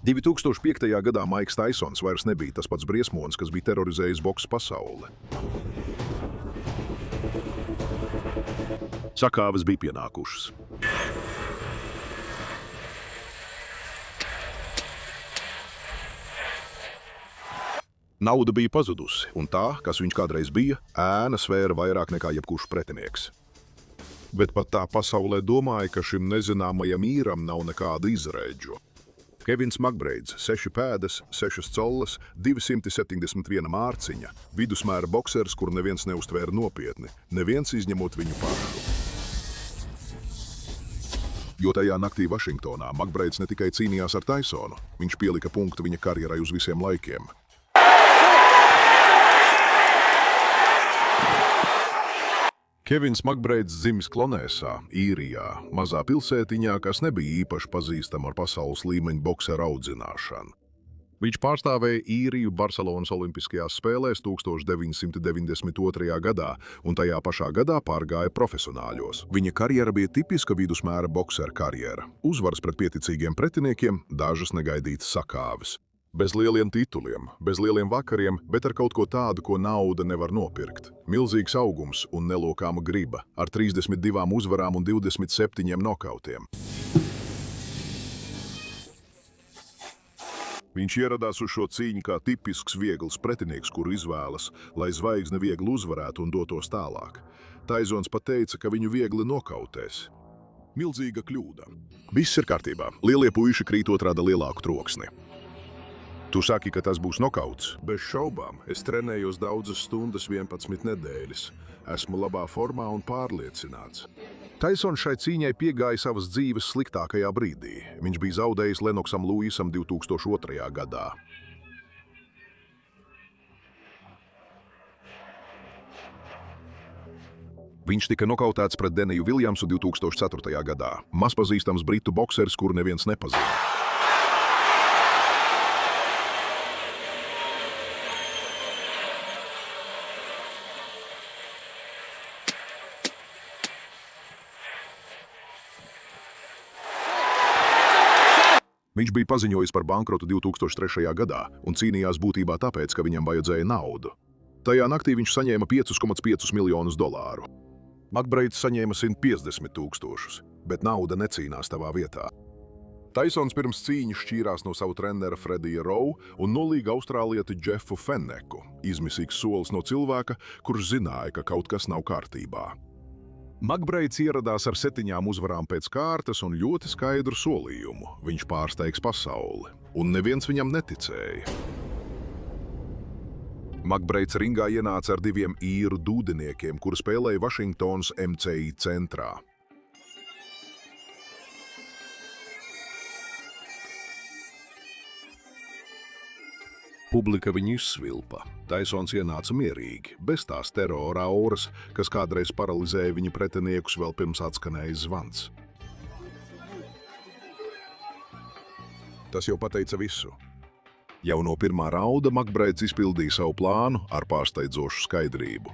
2005. gadā Maiks Taisons vairs nebija tas pats briesmonis, kas bija terorizējis boksa pasauli. Sakāves bija pienākušas. Nauda bija pazudusi, un tā, kas viņš kādreiz bija, ēna svēra vairāk nekā jebkurš pretinieks. Bet pat tā pasaulē domāja, ka šim nezināmajam īram nav nekāda izrēģu. Kevins Makbreids, 6 pēdas, 6 collas, 271 mārciņa, vidusmēra boksers, kur neviens neuztvēra nopietni, neviens izņemot viņu pašu. Jo tajā naktī Vašingtonā Makbreids ne tikai cīnījās ar Taisonu, viņš pielika punktu viņa karjerai uz visiem laikiem. Kevins Makbreids dzimis Klonēsā, Īrijā, mazā pilsētiņā, kas nebija īpaši pazīstama ar pasaules līmeņa bokseru audzināšanu. Viņš pārstāvēja Īriju Barcelonas Olimpiskajās spēlēs 1992. gadā, un tajā pašā gadā pārgāja profesionāļos. Viņa karjera bija tipiska vidusmēra boksera karjera. Uzvaras pret pieticīgiem pretiniekiem, dažas negaidītas sakāves. Bez lieliem tituliem, bez lieliem vakariem, bet ar kaut ko tādu, ko nauda nevar nopirkt. Milzīgs augums un nelokāma griba, ar 32 uzvarām un 27 nokautiem. Viņš ieradās uz šo cīņu kā tipisks viegls pretinieks, kuru izvēlas, lai zvaigzne viegli uzvarētu un dotos tālāk. Taisons pateica, ka viņu viegli nokautēs. Milzīga kļūda. Viss ir kārtībā. Lielie puiši krītot rada lielāku troksni. Tu saki, ka tas būs nokauts? Bez šaubām. Es trenējos daudzas stundas 11 nedēļas. Esmu labā formā un pārliecināts. Taisons šai cīņai piegāja savas dzīves sliktākajā brīdī. Viņš bija zaudējis Lenoksam Luisam 2002. gadā. Viņš tika nokautēts pret Deniju Viljamsu 2004. gadā. Mazpazīstams britu boksers, kuru neviens nepazina. Viņš bija paziņojis par bankrotu 2003. gadā un cīnījās būtībā tāpēc, ka viņam vajadzēja naudu. Tajā naktī viņš saņēma 5,5 miljonus dolāru. Makbreids saņēma 150 000, bet nauda necīnās tavā vietā. Taisons pirms cīņas šķīrās no savu trenera Fredija Rowe un nolīga austrālieti Jeffu Fenneku. Izmisīgs solis no cilvēka, kurš zināja, ka kaut kas nav kārtībā. Makbreids ieradās ar 7 uzvarām pēc kārtas un ļoti skaidru solījumu. Viņš pārsteigs pasauli, un neviens viņam neticēja. Makbreids ringā ienāca ar 2 īru dūdeniekiem, kuri spēlēja Vašingtonas MCI centrā. Publika viņu izsvilpa. Taisons ienāca mierīgi, bez tās terora auras, kas kādreiz paralizēja viņa pretiniekus vēl pirms atskanēja zvans. Tas jau pateica visu. Jau no pirmā raunda Makbreids izpildīja savu plānu ar pārsteidzošu skaidrību.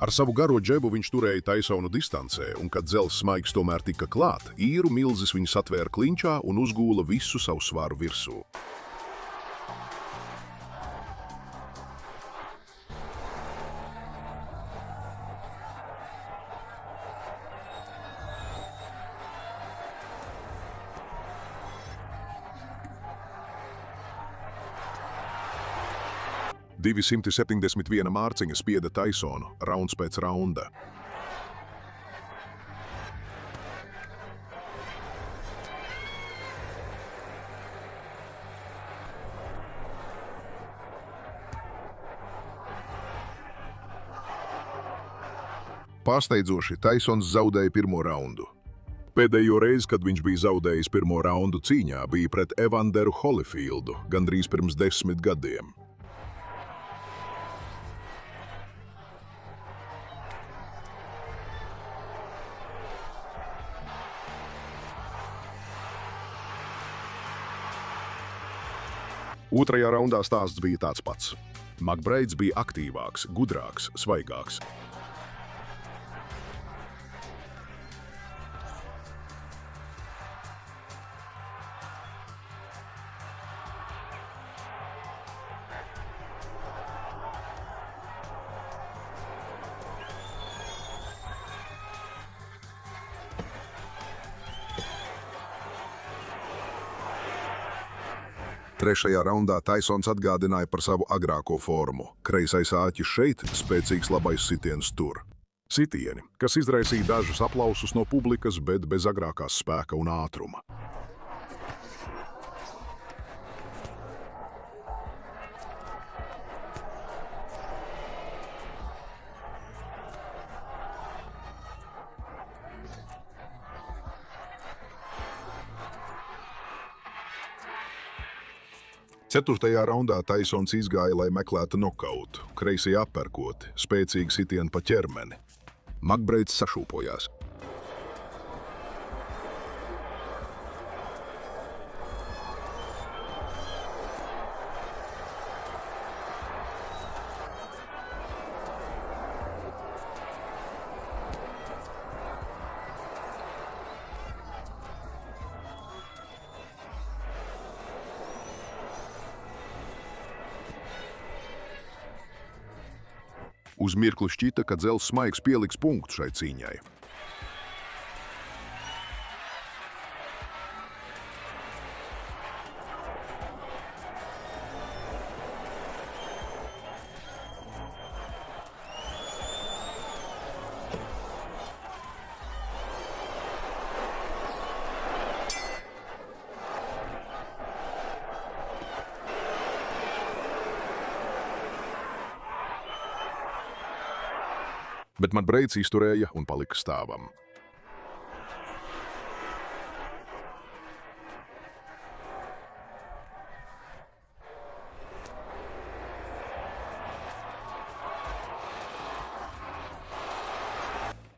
Ar savu garo džebu viņš turēja Taisonu distancē, un kad dzelzs smaigs tomēr tika klāt, īru milzis viņu satvēra kliņčā un uzgūla visu savu svaru virsū. ...271 mārciņa spieda Taisonu, rauns pēc raunda. Pārsteidzoši, Taisons zaudēja pirmo raundu. Pēdējo reizi, kad viņš bija zaudējis pirmo raundu cīņā, bija pret Evanderu Holyfieldu, gandrīz pirms 10 gadiem. Otrajā raundā stāsts bija tāds pats. Makbraids bija aktīvāks, gudrāks, svaigāks. Trešajā raundā Taisons atgādināja par savu agrāko formu. Kreisais āķis šeit, spēcīgs labais sitiens tur. Sitieni, kas izraisīja dažus aplausus no publikas, bet bez agrākās spēka un ātruma. Ceturtajā raundā Taisons izgāja, lai meklētu nokautu. Kreisie apperkoti, spēcīgi sitieni pa ķermeni. Makbraids sašūpojās. Uz mirkli šķita, ka dzelzs maigs pieliks punktu šai cīņai. Bet Makbraids izturēja un palika stāvam.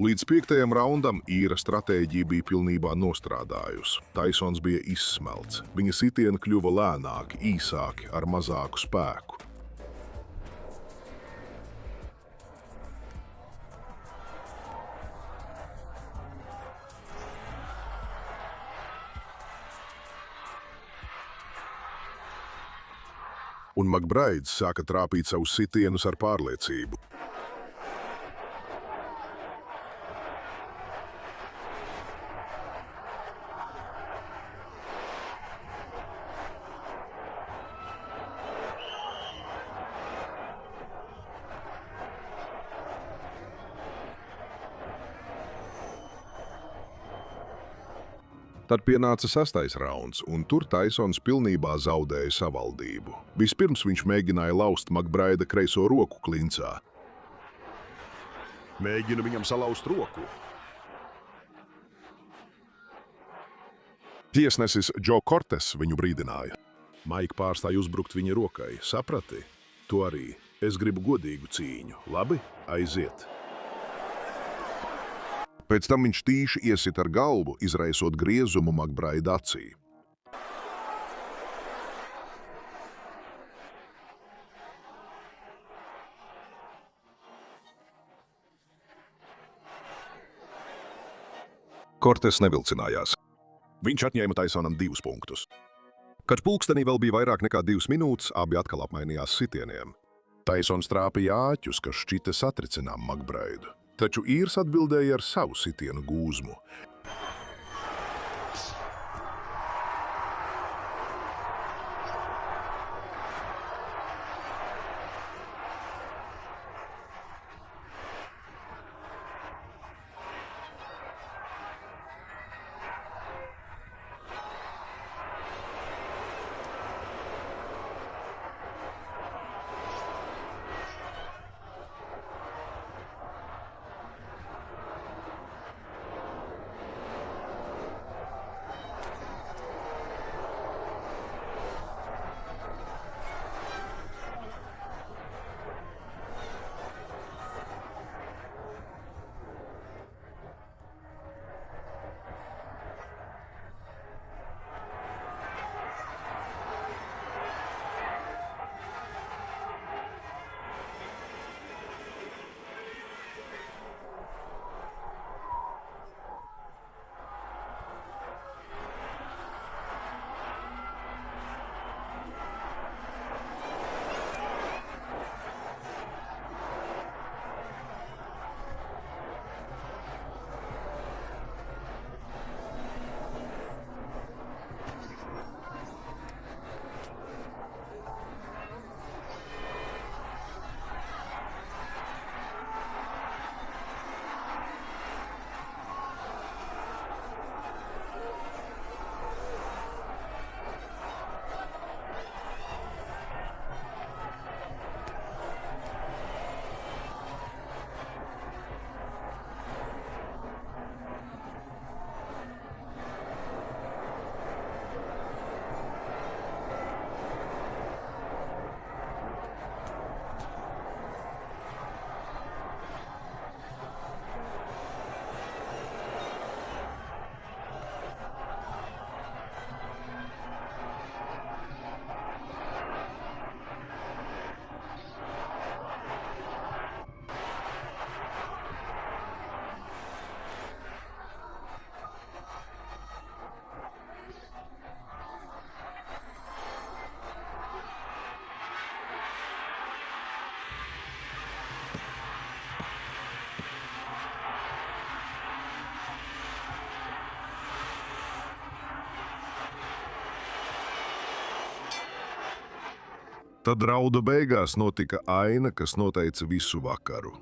Līdz 5. raundam Īra stratēģija bija pilnībā nostrādājusi. Taisons bija izsmelts. Viņa sitieni kļuva lēnāki, īsāki, ar mazāku spēku. Un Makbraids sāka trāpīt savus sitienus ar pārliecību. Tad pienāca 6. rauns, un tur Taisons pilnībā zaudēja savaldību. Vispirms viņš mēģināja laust Makbraida kreiso roku klincā. Mēģina viņam salauzt roku. Tiesnesis Džo Kortes viņu brīdināja. Maik pārstāja uzbrukt viņa rokai. Saprati? Tu arī. Es gribu godīgu cīņu. Labi? Aiziet. Pēc tam viņš tīši iesit ar galvu, izraisot griezumu Makbraida acī. Kortes nevilcinājās. Viņš atņēma Taisonam 2 punktus. Kad pulkstenī vēl bija vairāk nekā 2 minūtes, abi atkal apmainījās sitieniem. Taisons trāpīja āķus, kas šķita satricinām Makbraidu. Taču Īrs atbildēja ar savu sitienu gūzmu. Tad rauda beigās notika aina, kas noteica visu vakaru.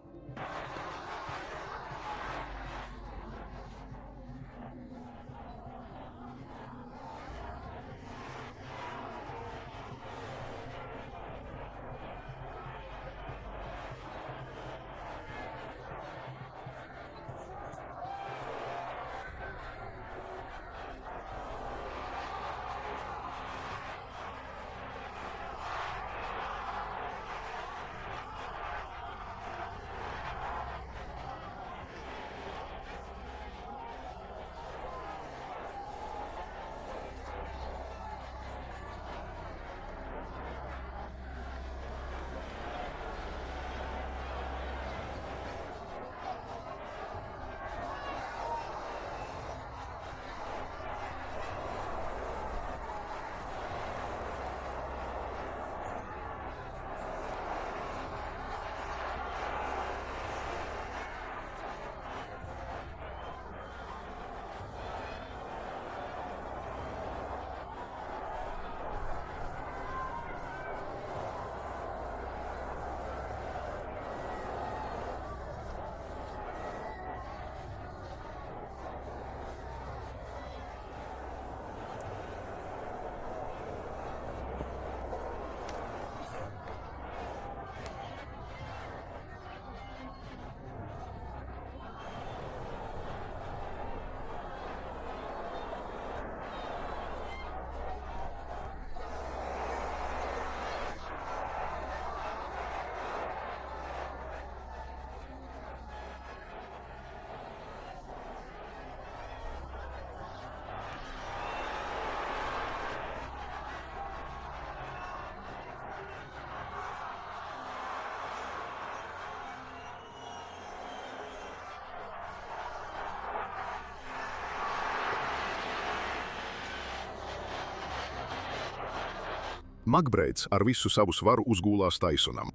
Makbreids ar visu savu svaru uzgūlās Taisonam,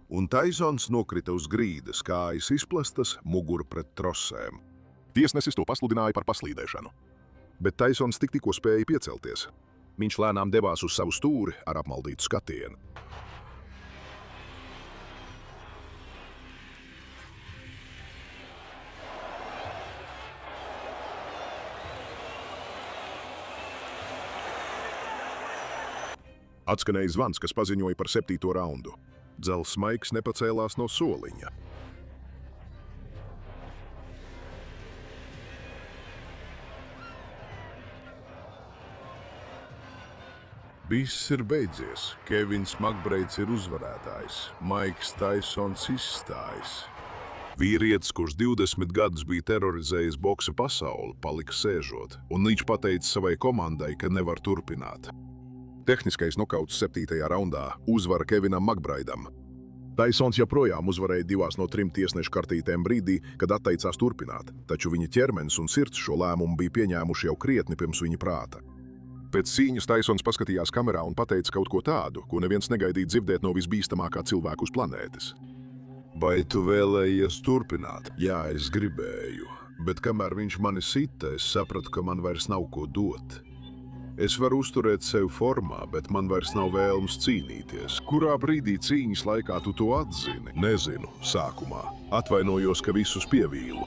un Taisons nokrita uz grīdas, kājas izplastas, muguru pret trosēm. Tiesnesis to pasludināja par paslīdēšanu. Bet Taisons tikko spēja piecelties. Viņš lēnām devās uz savu stūri ar apmaldītu skatienu. Atskanēja zvans, kas paziņoja par 7. raundu. Dzels Maiks nepacēlās no soliņa. Viss ir beidzies. Kevins Makbreids ir uzvarētājs. Maiks Taisons izstājis. Vīrietis, kurš 20 gadus bija terorizējis boksa pasauli, palika sēžot, un viņš pateica savai komandai, ka nevar turpināt. Tehniskais nokauts 7. raundā uzvara Kevinam Makbreidam. Taisons joprojām uzvarēja 2 no 3 tiesnešu kartītēm brīdī, kad atteicās turpināt, taču viņa ķermenis un sirds šo lēmumu bija pieņēmuši jau krietni pirms viņa prāta. Pēc cīņas Taisons paskatījās kamerā un pateica kaut ko tādu, ko neviens negaidīja dzirdēt no visbīstamākā cilvēka uz planētas. Vai tu vēlējies turpināt? Jā, es gribēju, bet kamēr viņš mani sita, es sapratu, ka man vairs nav ko dot. Es varu uzturēt sevi formā, bet man vairs nav vēlmes cīnīties. Kurā brīdī cīņas laikā tu to atzini? Nezinu, sākumā. Atvainojos, ka visus pievīlu.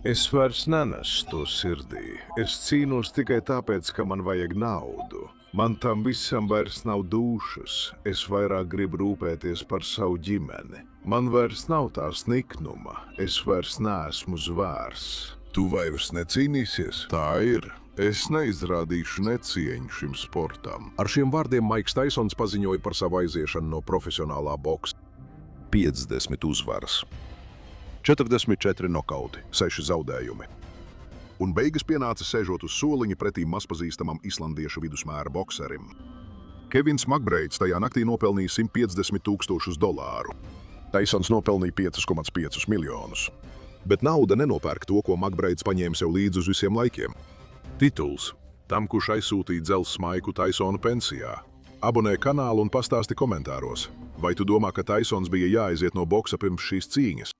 Es vairs nenesu to sirdī. Es cīnos tikai tāpēc, ka man vajag naudu. Man tam visam vairs nav dušas. Es vairāk gribu rūpēties par savu ģimeni. Man vairs nav tās niknuma. Es vairs neesmu zvērs. Tu vairs necīnīsies? Tā ir. Es neizrādīšu necieņu šim sportam. Ar šiem vārdiem Maiks Taisons paziņoja par savu aiziešanu no profesionālā boksa. 50 uzvaras, 44 nokauti, 6 zaudējumi. Un beigas pienāca sēžot uz soliņa pretī mazpazīstamam islandiešu vidusmēra bokserim. Kevins Makbreids tajā naktī nopelnīja $150,000. Taisons nopelnīja 5,5 miljonus. Bet nauda nenopērk to, ko Makbreids paņēma sev līdzi uz visiem laikiem. Tituls tam, kurš aizsūtīja Dzels Maiku Taisonu pensijā. Abonē kanālu un pastāsti komentāros, vai tu domā, ka Taisons bija jāaiziet no boksa pirms šīs cīņas?